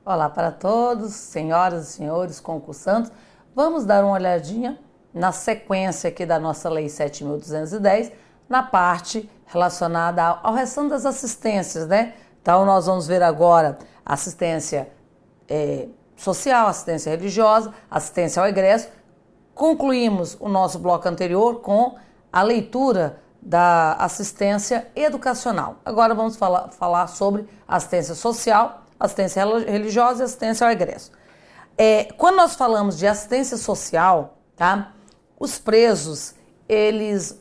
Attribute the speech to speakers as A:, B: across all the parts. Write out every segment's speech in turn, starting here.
A: Olá para todos, senhoras e senhores concursantes. Vamos dar uma olhadinha na sequência aqui da nossa Lei 7.210, na parte relacionada ao restante das assistências, né? Então, nós vamos ver agora assistência social, assistência religiosa, assistência ao egresso. Concluímos o nosso bloco anterior com a leitura da assistência educacional. Agora vamos falar sobre assistência social, assistência religiosa e assistência ao egresso. Quando nós falamos de assistência social, tá? Os presos,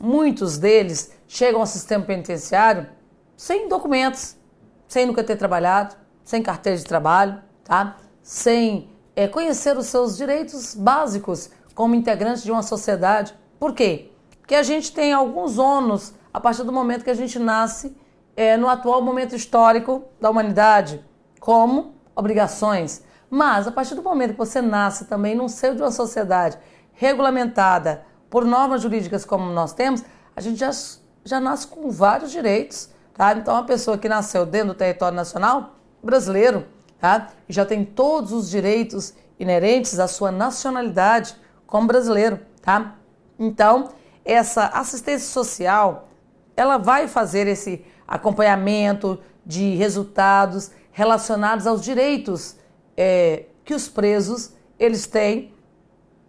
A: muitos deles chegam ao sistema penitenciário sem documentos, sem nunca ter trabalhado, sem carteira de trabalho, tá? Sem conhecer os seus direitos básicos como integrantes de uma sociedade. Por quê? Porque a gente tem alguns ônus a partir do momento que a gente nasce no atual momento histórico da humanidade, como obrigações. Mas a partir do momento que você nasce também no seio de uma sociedade regulamentada por normas jurídicas como nós temos, a gente já nasce com vários direitos, tá? Então, a pessoa que nasceu dentro do território nacional brasileiro, tá? E já tem todos os direitos inerentes à sua nacionalidade como brasileiro, tá? Então, essa assistência social, ela vai fazer esse acompanhamento de resultados relacionados aos direitos que os presos eles têm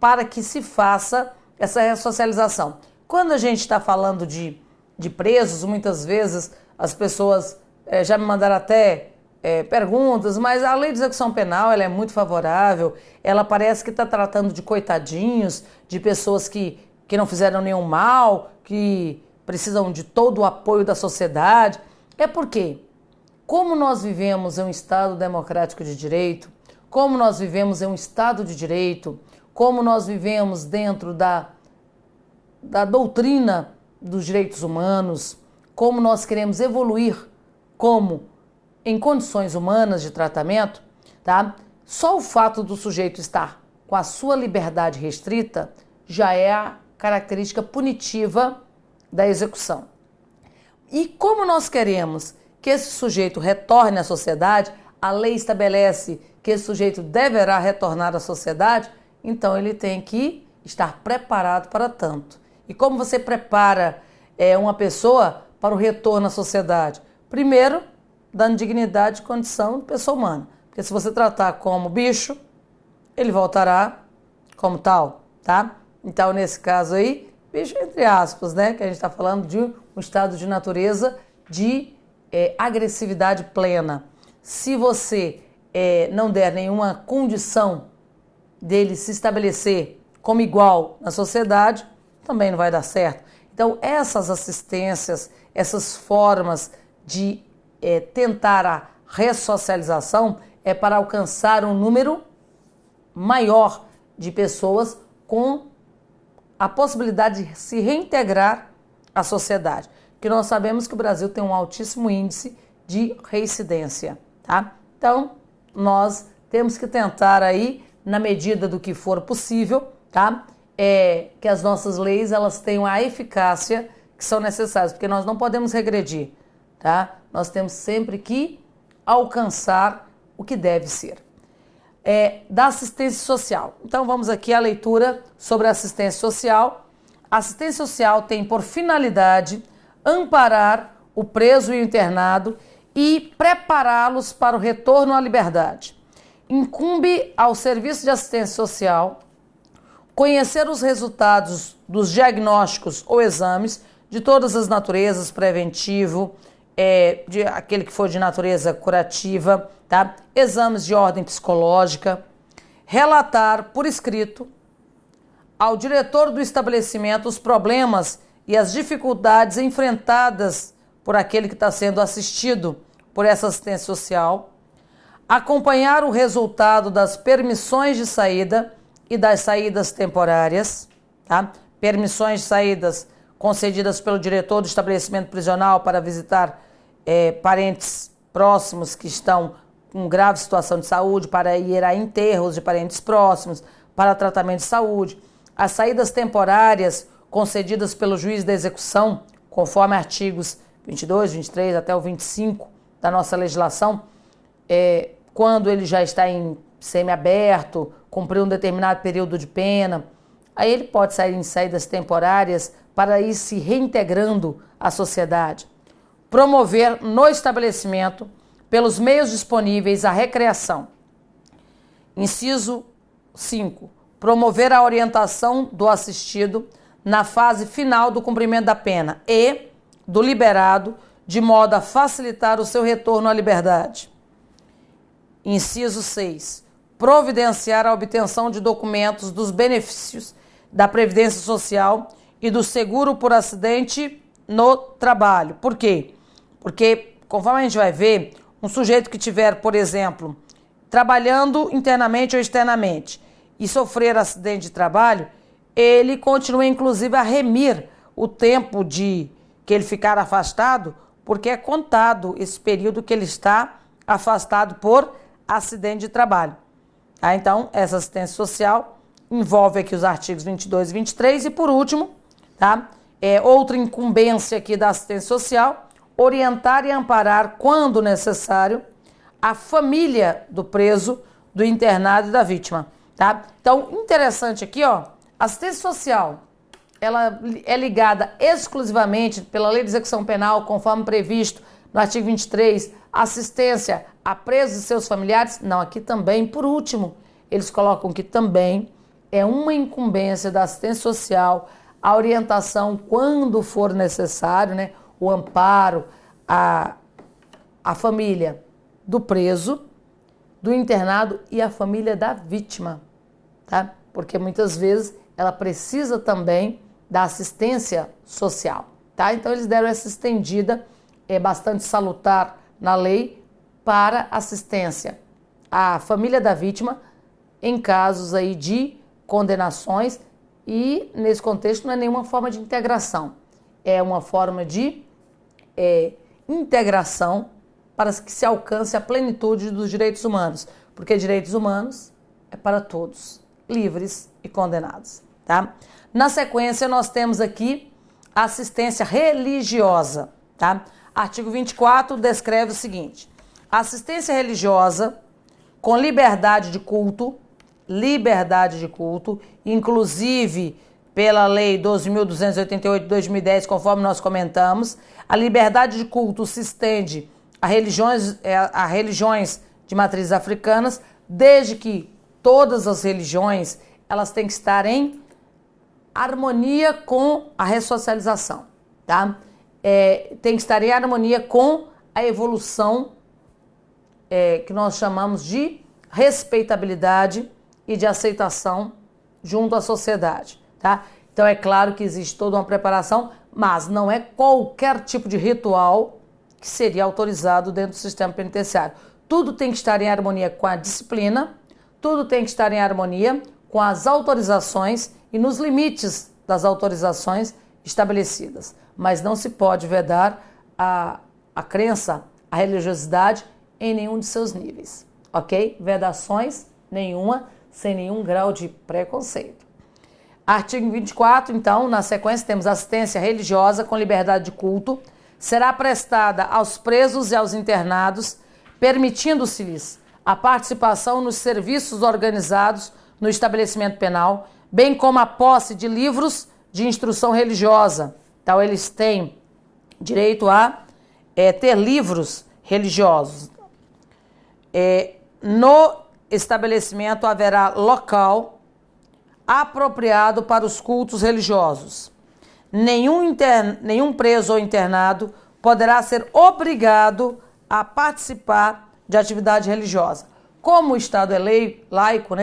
A: para que se faça essa ressocialização. Quando a gente está falando de presos, muitas vezes as pessoas já me mandaram até perguntas, mas a lei de execução penal ela é muito favorável, ela parece que está tratando de coitadinhos, de pessoas que não fizeram nenhum mal, que precisam de todo o apoio da sociedade. É porque, como nós vivemos em um Estado democrático de direito, como nós vivemos em um Estado de direito, como nós vivemos dentro da doutrina dos direitos humanos, como nós queremos evoluir como em condições humanas de tratamento, tá? Só o fato do sujeito estar com a sua liberdade restrita já é a característica punitiva da execução. E como nós queremos que esse sujeito retorne à sociedade, a lei estabelece que esse sujeito deverá retornar à sociedade, então ele tem que estar preparado para tanto. E como você prepara uma pessoa para o retorno à sociedade? Primeiro, dando dignidade e condição de pessoa humana. Porque se você tratar como bicho, ele voltará como tal, tá? Então, nesse caso aí, bicho entre aspas, né? Que a gente está falando de um estado de natureza de agressividade plena. Se você não der nenhuma condição dele se estabelecer como igual na sociedade, também não vai dar certo. Então, essas assistências, essas formas de tentar a ressocialização é para alcançar um número maior de pessoas com a possibilidade de se reintegrar à sociedade. Porque nós sabemos que o Brasil tem um altíssimo índice de reincidência, tá? Então, nós temos que tentar aí, na medida do que for possível, tá? Que as nossas leis, elas tenham a eficácia que são necessárias, porque nós não podemos regredir, tá? Nós temos sempre que alcançar o que deve ser. Da assistência social. Então, vamos aqui à leitura sobre a assistência social. A assistência social tem por finalidade amparar o preso e o internado e prepará-los para o retorno à liberdade. Incumbe ao Serviço de Assistência Social conhecer os resultados dos diagnósticos ou exames de todas as naturezas, preventivo, aquele que for de natureza curativa, tá? Exames de ordem psicológica, relatar por escrito ao diretor do estabelecimento os problemas e as dificuldades enfrentadas por aquele que está sendo assistido por essa assistência social, acompanhar o resultado das permissões de saída e das saídas temporárias, tá? Permissões de saídas concedidas pelo diretor do estabelecimento prisional para visitar parentes próximos que estão com grave situação de saúde, para ir a enterros de parentes próximos, para tratamento de saúde. As saídas temporárias concedidas pelo juiz da execução, conforme artigos 22, 23 até o 25 da nossa legislação, quando ele já está em semiaberto, cumpriu um determinado período de pena, aí ele pode sair em saídas temporárias para ir se reintegrando à sociedade. Promover no estabelecimento, pelos meios disponíveis, a recreação. Inciso 5. Promover a orientação do assistido na fase final do cumprimento da pena e do liberado, de modo a facilitar o seu retorno à liberdade. Inciso 6. Providenciar a obtenção de documentos dos benefícios da Previdência Social e do seguro por acidente no trabalho. Por quê? Porque, conforme a gente vai ver, um sujeito que tiver, por exemplo, trabalhando internamente ou externamente e sofrer acidente de trabalho, ele continua, inclusive, a remir o tempo que ele ficar afastado, porque é contado esse período que ele está afastado por acidente de trabalho. Então, essa assistência social envolve aqui os artigos 22 e 23 e, por último, outra incumbência aqui da assistência social, orientar e amparar, quando necessário, a família do preso, do internado e da vítima. Então, interessante aqui, assistência social, ela é ligada exclusivamente pela Lei de Execução Penal, conforme previsto no artigo 23, assistência a presos e seus familiares? Não, aqui também, por último, eles colocam que também é uma incumbência da assistência social a orientação, quando for necessário, o amparo à família do preso, do internado e à família da vítima, Porque muitas vezes ela precisa também da assistência social, Então eles deram essa estendida, bastante salutar na lei, para assistência à família da vítima em casos aí de condenações, e nesse contexto não é nenhuma forma de integração, é uma forma de integração para que se alcance a plenitude dos direitos humanos, porque direitos humanos é para todos, livres e condenados, Na sequência, nós temos aqui a assistência religiosa, Artigo 24 descreve o seguinte: assistência religiosa com liberdade de culto, inclusive pela Lei 12.288 de 2010, conforme nós comentamos, a liberdade de culto se estende a religiões de matrizes africanas, desde que todas as religiões elas têm que estar em harmonia com a ressocialização, tem que estar em harmonia com a evolução que nós chamamos de respeitabilidade e de aceitação junto à sociedade, Então é claro que existe toda uma preparação, mas não é qualquer tipo de ritual que seria autorizado dentro do sistema penitenciário. Tudo tem que estar em harmonia com a disciplina, tudo tem que estar em harmonia com as autorizações e nos limites das autorizações estabelecidas. Mas não se pode vedar a crença, a religiosidade em nenhum de seus níveis, ok? Vedações nenhuma, sem nenhum grau de preconceito. Artigo 24, então, na sequência temos assistência religiosa com liberdade de culto, será prestada aos presos e aos internados, permitindo-se-lhes a participação nos serviços organizados no estabelecimento penal, bem como a posse de livros de instrução religiosa. Então, eles têm direito a ter livros religiosos. No estabelecimento haverá local apropriado para os cultos religiosos. Nenhum preso ou internado poderá ser obrigado a participar de atividade religiosa. Como o Estado é laico,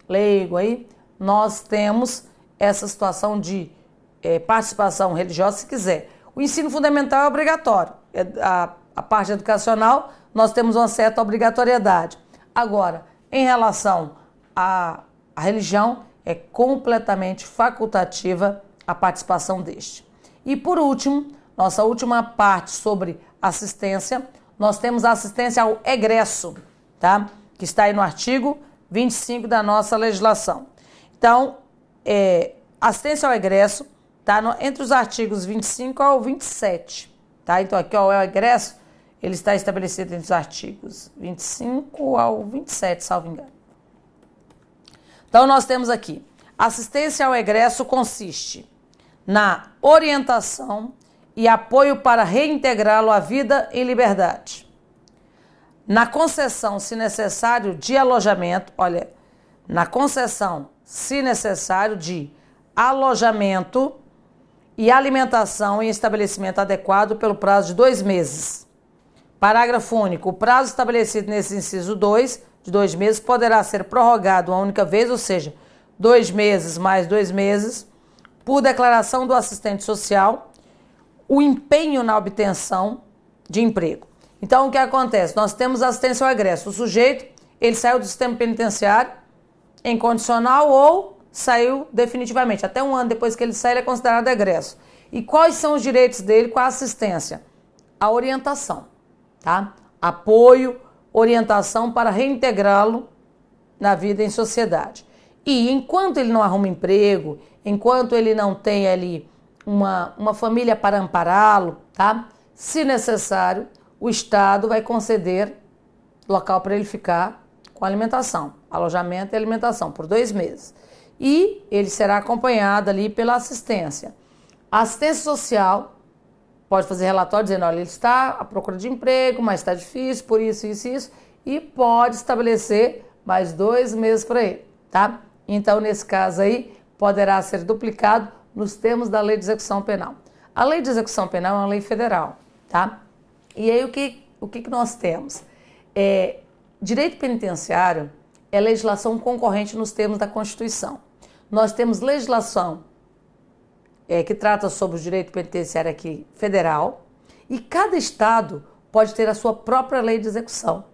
A: leigo aí, nós temos essa situação de participação religiosa, se quiser. O ensino fundamental é obrigatório. A parte educacional, nós temos uma certa obrigatoriedade. Agora, em relação à religião, é completamente facultativa a participação deste. E por último, nossa última parte sobre assistência, nós temos a assistência ao egresso, que está aí no artigo 25 da nossa legislação. Então, assistência ao egresso está entre os artigos 25 ao 27. Então, aqui é o egresso, ele está estabelecido entre os artigos 25 ao 27, salvo engano. Então, nós temos aqui, assistência ao egresso consiste na orientação e apoio para reintegrá-lo à vida em liberdade. Na concessão, se necessário, de alojamento, olha, na concessão, se necessário, de alojamento e alimentação em estabelecimento adequado pelo prazo de 2 meses. Parágrafo único. O prazo estabelecido nesse inciso 2, de 2 meses, poderá ser prorrogado uma única vez, ou seja, 2 meses mais 2 meses, por declaração do assistente social, o empenho na obtenção de emprego. Então, o que acontece? Nós temos assistência ao egresso. O sujeito, ele saiu do sistema penitenciário em condicional ou saiu definitivamente. Até 1 ano depois que ele sai, ele é considerado egresso. E quais são os direitos dele com a assistência? A orientação, tá? Apoio, orientação para reintegrá-lo na vida em sociedade. E enquanto ele não arruma emprego, enquanto ele não tem ali uma família para ampará-lo, tá? Se necessário, o Estado vai conceder local para ele ficar com alimentação, alojamento e alimentação por 2 meses. E ele será acompanhado ali pela assistência. A assistência social pode fazer relatório dizendo, olha, ele está à procura de emprego, mas está difícil, por isso, isso, isso, e pode estabelecer mais 2 meses para ele, tá? Então, nesse caso aí, poderá ser duplicado nos termos da Lei de Execução Penal. A Lei de Execução Penal é uma lei federal, tá? E aí, o que nós temos? Direito penitenciário é legislação concorrente nos termos da Constituição. Nós temos legislação que trata sobre o direito penitenciário aqui federal, e cada estado pode ter a sua própria lei de execução.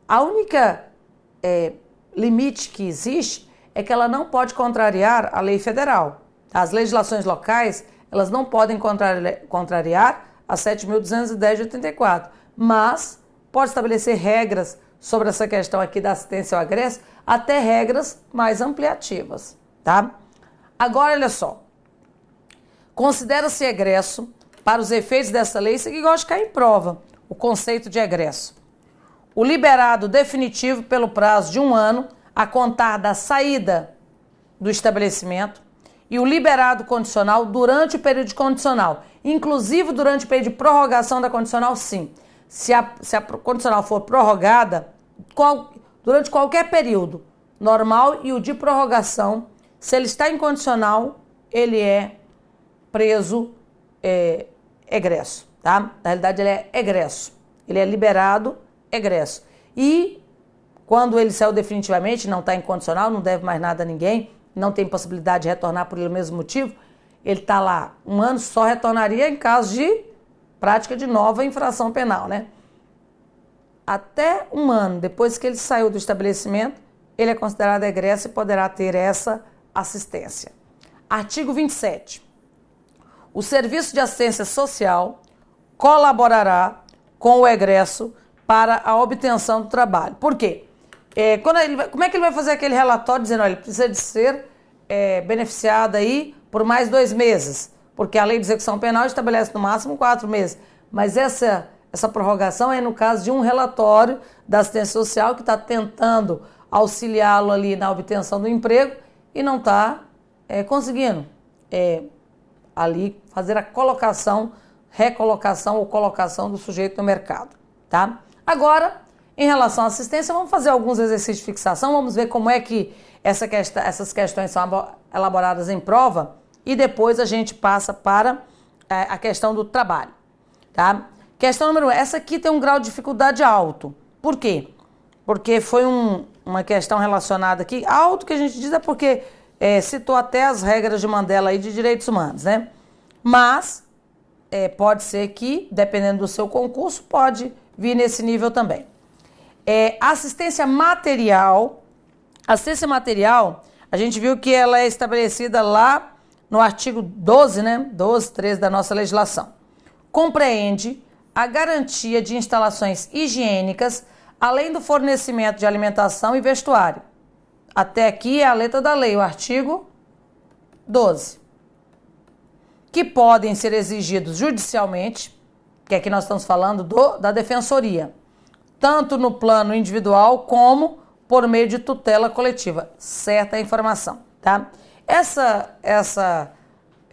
A: A única limite que existe é que ela não pode contrariar a lei federal. As legislações locais, elas não podem contrariar a 7.210 de 84, mas pode estabelecer regras sobre essa questão aqui da assistência ao egresso, até regras mais ampliativas, tá? Agora, olha só. Considera-se egresso, para os efeitos dessa lei, isso aqui gosta de cair em prova, o conceito de egresso. O liberado definitivo pelo prazo de 1 ano, a contar da saída do estabelecimento, e o liberado condicional durante o período de condicional, inclusive durante o período de prorrogação da condicional, sim. Se a condicional for prorrogada, durante qualquer período normal e o de prorrogação, se ele está em condicional, ele é preso egresso, tá? Na realidade, ele é egresso. Ele é liberado egresso. E quando ele saiu definitivamente, não está em condicional, não deve mais nada a ninguém, não tem possibilidade de retornar por ele mesmo motivo, ele está lá 1 ano, só retornaria em caso de prática de nova infração penal, né? Até 1 ano depois que ele saiu do estabelecimento, ele é considerado egresso e poderá ter essa assistência. Artigo 27. O Serviço de Assistência Social colaborará com o egresso para a obtenção do trabalho. Por quê? Como é que ele vai fazer aquele relatório dizendo, olha, ele precisa de ser beneficiado aí por mais 2 meses? Porque a Lei de Execução Penal estabelece no máximo 4 meses. Mas essa prorrogação é no caso de um relatório da assistência social que está tentando auxiliá-lo ali na obtenção do emprego e não está conseguindo ali fazer a recolocação ou colocação do sujeito no mercado, tá? Agora, em relação à assistência, vamos fazer alguns exercícios de fixação, vamos ver como é que essas questões são elaboradas em prova e depois a gente passa para a questão do trabalho, tá? Questão número 1, essa aqui tem um grau de dificuldade alto. Por quê? Porque foi uma questão relacionada aqui, alto que a gente diz é porque citou até as regras de Mandela aí de direitos humanos, né? Mas pode ser que, dependendo do seu concurso, pode vir nesse nível também. Assistência material, a gente viu que ela é estabelecida lá no artigo 12, né? 12, 13 da nossa legislação. Compreende a garantia de instalações higiênicas, além do fornecimento de alimentação e vestuário. Até aqui é a letra da lei, o artigo 12. Que podem ser exigidos judicialmente, que aqui nós estamos falando da defensoria, tanto no plano individual como por meio de tutela coletiva. Certa a informação, tá? Essa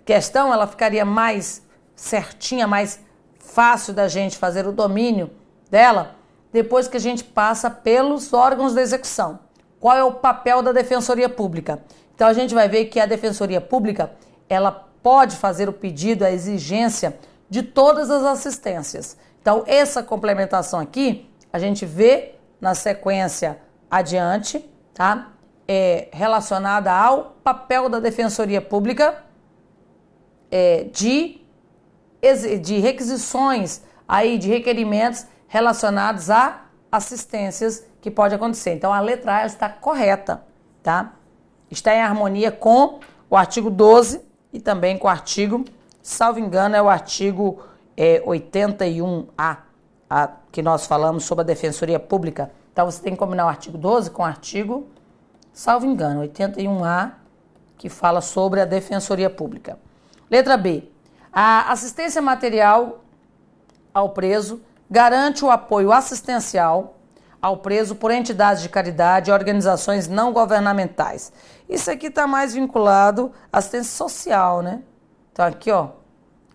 A: questão, ela ficaria mais certinha, mais fácil da gente fazer o domínio dela depois que a gente passa pelos órgãos da execução. Qual é o papel da Defensoria Pública? Então a gente vai ver que a Defensoria Pública, ela pode fazer o pedido, a exigência de todas as assistências. Então essa complementação aqui, a gente vê na sequência adiante, tá? Relacionada ao papel da Defensoria Pública de requisições, aí, de requerimentos relacionados a assistências que pode acontecer. Então a letra A está correta, tá? Está em harmonia com o artigo 12 e também com o artigo, salvo engano, é o artigo 81A, que nós falamos sobre a Defensoria Pública. Então você tem que combinar o artigo 12 com o artigo, salvo engano, 81A, que fala sobre a Defensoria Pública. Letra B. A assistência material ao preso garante o apoio assistencial ao preso por entidades de caridade e organizações não governamentais. Isso aqui está mais vinculado à assistência social, né? Então aqui, ó,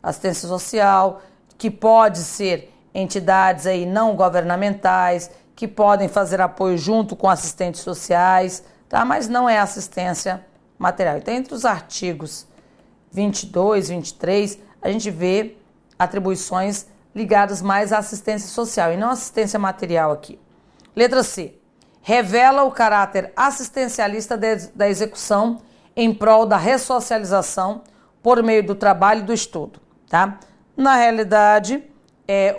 A: assistência social, que pode ser entidades aí não governamentais, que podem fazer apoio junto com assistentes sociais, tá? Mas não é assistência material. Então, entre os artigos 22, 23, a gente vê atribuições ligadas mais à assistência social e não assistência material aqui. Letra C. Revela o caráter assistencialista da execução em prol da ressocialização por meio do trabalho e do estudo, tá? Na realidade,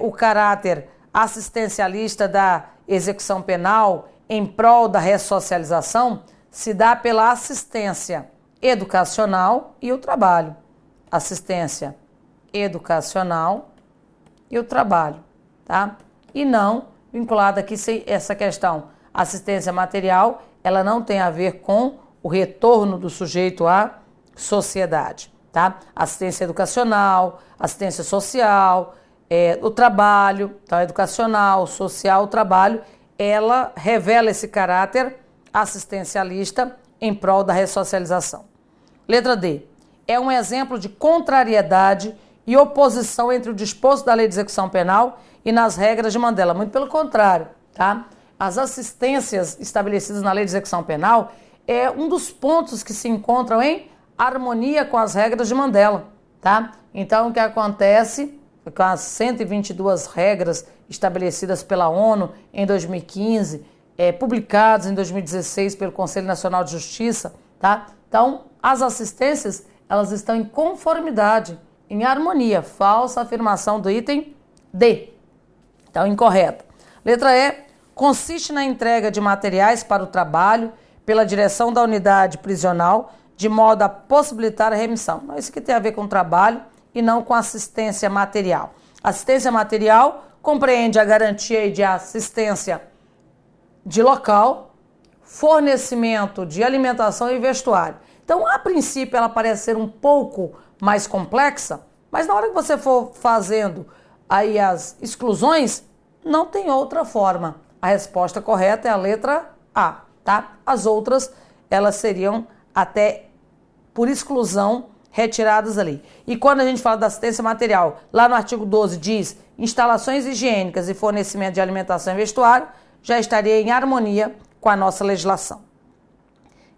A: o caráter assistencialista da execução penal em prol da ressocialização se dá pela assistência educacional e o trabalho. Assistência educacional e o trabalho, tá? E não vinculada aqui essa questão. Assistência material, ela não tem a ver com o retorno do sujeito à sociedade, tá? Assistência educacional, assistência social, o trabalho, então educacional, social, o trabalho, ela revela esse caráter assistencialista em prol da ressocialização. Letra D. É um exemplo de contrariedade e oposição entre o disposto da Lei de Execução Penal e nas regras de Mandela. Muito pelo contrário, tá? As assistências estabelecidas na Lei de Execução Penal é um dos pontos que se encontram em harmonia com as regras de Mandela, tá? Então, o que acontece com as 122 regras estabelecidas pela ONU em 2015, publicadas em 2016 pelo Conselho Nacional de Justiça, tá? Então, as assistências, elas estão em conformidade, em harmonia. Falsa afirmação do item D. Então, incorreto. Letra E. Consiste na entrega de materiais para o trabalho pela direção da unidade prisional, de modo a possibilitar a remissão. Isso aqui tem a ver com trabalho e não com assistência material. Assistência material compreende a garantia de assistência de local, fornecimento de alimentação e vestuário. Então, a princípio, ela parece ser um pouco mais complexa, mas na hora que você for fazendo aí as exclusões, não tem outra forma. A resposta correta é a letra A, tá? As outras, elas seriam até por exclusão retiradas ali. E quando a gente fala da assistência material, lá no artigo 12 diz instalações higiênicas e fornecimento de alimentação e vestuário, já estaria em harmonia com a nossa legislação.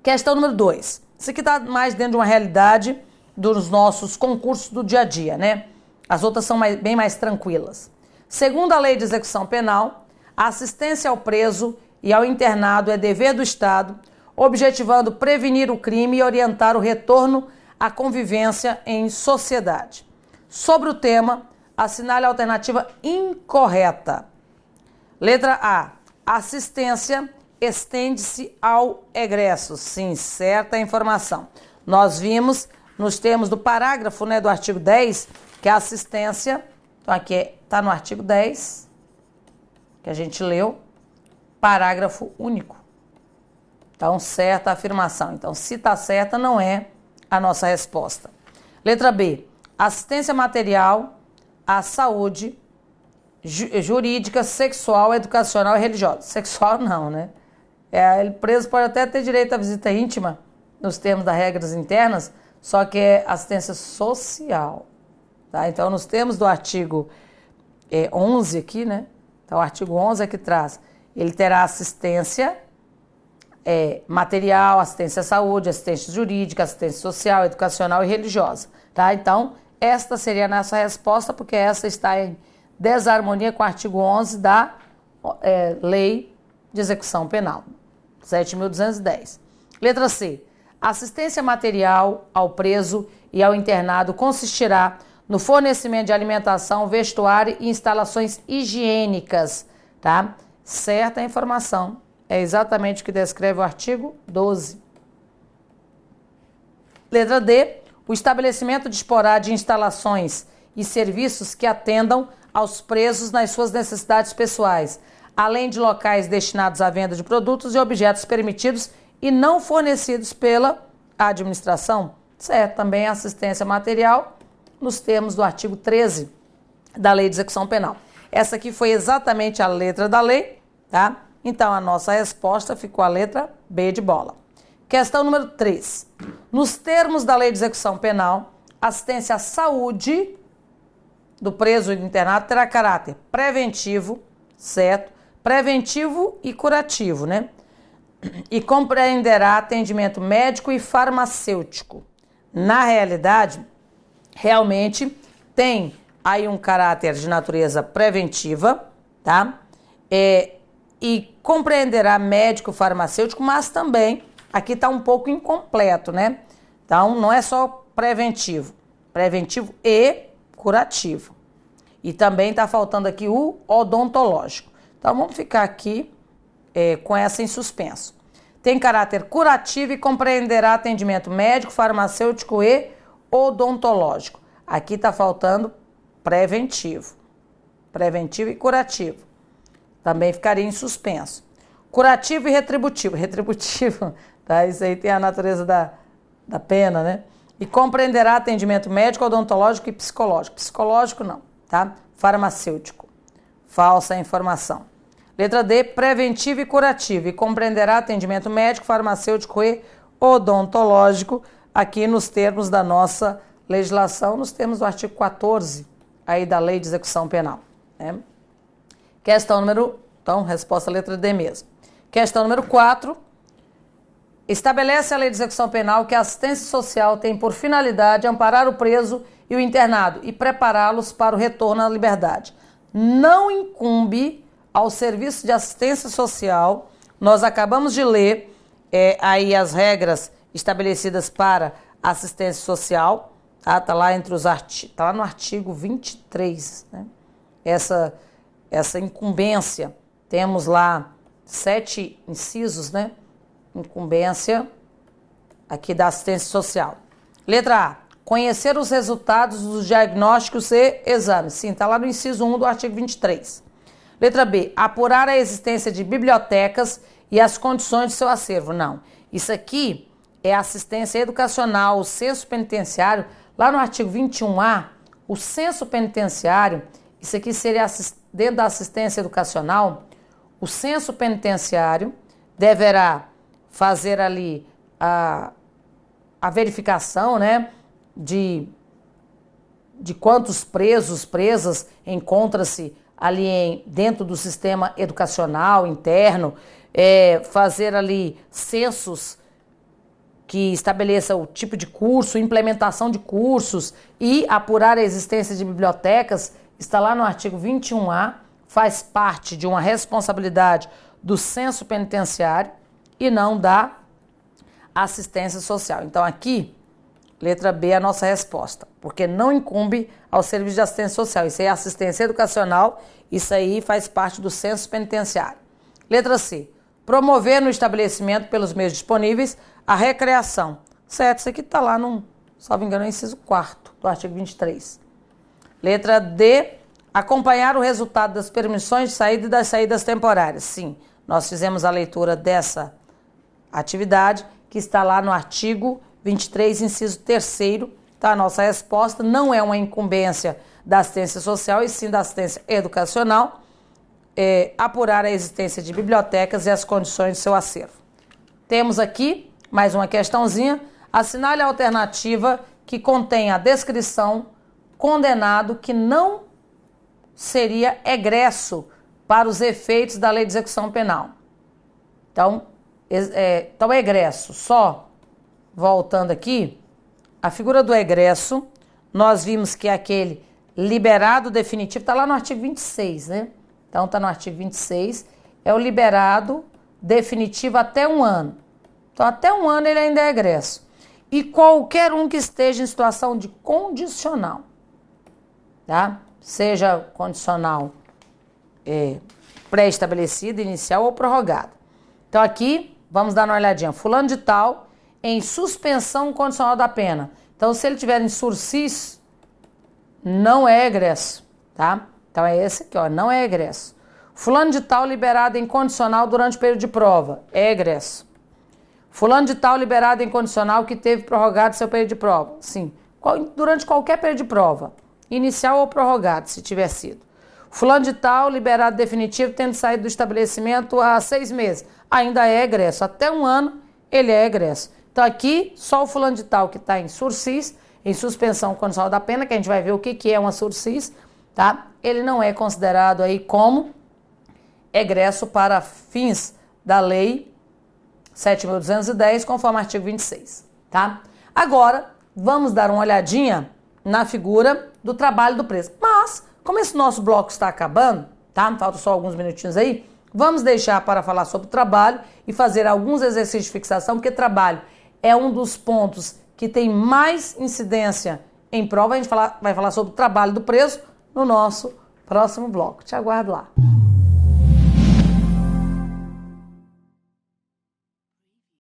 A: Questão número 2. Isso aqui está mais dentro de uma realidade dos nossos concursos do dia a dia, né? As outras são bem mais tranquilas. Segundo a Lei de Execução Penal, a assistência ao preso e ao internado é dever do Estado, objetivando prevenir o crime e orientar o retorno à convivência em sociedade. Sobre o tema, assinale a alternativa incorreta. Letra A. Assistência estende-se ao egresso. Sim, certa informação. Nós vimos nos termos do parágrafo, né, do artigo 10, que a assistência, então aqui está no artigo 10, que a gente leu, parágrafo único. Então, certa afirmação. Então, se está certa, não é a nossa resposta. Letra B. Assistência material à saúde jurídica, sexual, educacional e religiosa. Sexual não, né? Ele preso pode até ter direito à visita íntima, nos termos das regras internas, só que é assistência social. Tá? Então, nos termos do artigo 11 aqui, né? Então, o artigo 11 é que traz. Ele terá assistência material, assistência à saúde, assistência jurídica, assistência social, educacional e religiosa. Tá? Então, esta seria a nossa resposta, porque essa está em desarmonia com o artigo 11 da Lei de Execução Penal, 7.210. Letra C. Assistência material ao preso e ao internado consistirá no fornecimento de alimentação, vestuário e instalações higiênicas. Tá? Certa informação. É exatamente o que descreve o artigo 12. Letra D. O estabelecimento disporá de instalações e serviços que atendam aos presos nas suas necessidades pessoais, além de locais destinados à venda de produtos e objetos permitidos e não fornecidos pela administração. Certo, também assistência material nos termos do artigo 13 da Lei de Execução Penal. Essa aqui foi exatamente a letra da lei, tá? Então, a nossa resposta ficou a letra B de bola. Questão número 3. Nos termos da Lei de Execução Penal, assistência à saúde do preso e do internado terá caráter preventivo, certo? Preventivo e curativo, né? E compreenderá atendimento médico e farmacêutico. Na realidade, realmente tem aí um caráter de natureza preventiva, tá? E compreenderá médico farmacêutico, mas também aqui está um pouco incompleto, né? Então, não é só preventivo e curativo. E também está faltando aqui o odontológico. Então, vamos ficar aqui com essa em suspenso. Tem caráter curativo e compreenderá atendimento médico, farmacêutico e odontológico. Aqui está faltando preventivo. Preventivo e curativo. Também ficaria em suspenso. Curativo e retributivo. Retributivo, tá? Isso aí tem a natureza da pena, né? E compreenderá atendimento médico, odontológico e psicológico. Psicológico não, tá? Farmacêutico. Falsa informação. Letra D, preventivo e curativo. E compreenderá atendimento médico, farmacêutico e odontológico, aqui nos termos da nossa legislação, nos termos do artigo 14 aí da Lei de Execução Penal, né? Questão número... Então, resposta letra D mesmo. Questão número 4. Estabelece a Lei de Execução Penal que a assistência social tem por finalidade amparar o preso e o internado e prepará-los para o retorno à liberdade. Não incumbe ao serviço de assistência social, nós acabamos de ler aí as regras estabelecidas para assistência social, tá? Tá lá entre os tá lá no artigo 23, né? Essa incumbência. Temos lá 7 incisos, né? Incumbência aqui da assistência social. Letra A. Conhecer os resultados dos diagnósticos e exames. Sim, está lá no inciso 1 do artigo 23. Letra B. Apurar a existência de bibliotecas e as condições de seu acervo. Não. Isso aqui é assistência educacional, o censo penitenciário. Lá no artigo 21A, o censo penitenciário, isso aqui seria dentro da assistência educacional. O censo penitenciário deverá fazer ali a verificação, né, de quantos presos, presas encontra-se ali dentro do sistema educacional interno, fazer ali censos que estabeleça o tipo de curso, implementação de cursos e apurar a existência de bibliotecas, está lá no artigo 21A, faz parte de uma responsabilidade do censo penitenciário e não da assistência social. Então aqui, letra B é a nossa resposta, porque não incumbe ao serviço de assistência social. Isso aí é assistência educacional, isso aí faz parte do censo penitenciário. Letra C, promover no estabelecimento pelos meios disponíveis a recreação. Certo, isso aqui está lá no, salvo engano, no inciso 4º do artigo 23. Letra D, acompanhar o resultado das permissões de saída e das saídas temporárias. Sim, nós fizemos a leitura dessa atividade que está lá no artigo 23, inciso 3º, tá? A nossa resposta não é uma incumbência da assistência social e sim da assistência educacional, apurar a existência de bibliotecas e as condições de seu acervo. Temos aqui mais uma questãozinha. Assinale a alternativa que contém a descrição condenado que não seria egresso para os efeitos da lei de execução penal. Então, egresso, só voltando aqui, a figura do egresso, nós vimos que é aquele liberado definitivo, está lá no artigo 26, né? Então, está no artigo 26, é o liberado definitivo até 1 ano. Então, até 1 ano ele ainda é egresso. E qualquer um que esteja em situação de condicional, tá? Seja condicional pré-estabelecido, inicial ou prorrogado. Então, aqui, vamos dar uma olhadinha. Fulano de tal em suspensão condicional da pena. Então, se ele tiver em sursis, não é egresso, tá? Então, é esse aqui, ó, não é egresso. Fulano de tal liberado em condicional durante o período de prova, é egresso. Fulano de tal liberado em condicional que teve prorrogado seu período de prova, sim, durante qualquer período de prova, inicial ou prorrogado, se tiver sido. Fulano de tal liberado definitivo tendo saído do estabelecimento há 6 meses, ainda é egresso. Até 1 ano, ele é egresso. Então, aqui, só o fulano de tal que está em sursis, em suspensão condicional da pena, que a gente vai ver o que é uma sursis, tá? Ele não é considerado aí como egresso para fins da lei 7.210, conforme o artigo 26, tá? Agora, vamos dar uma olhadinha na figura do trabalho do preso. Mas, como esse nosso bloco está acabando, tá? Faltam só alguns minutinhos aí, vamos deixar para falar sobre o trabalho e fazer alguns exercícios de fixação, porque trabalho é um dos pontos que tem mais incidência em prova. A gente vai falar sobre o trabalho do preso no nosso próximo bloco. Te aguardo lá.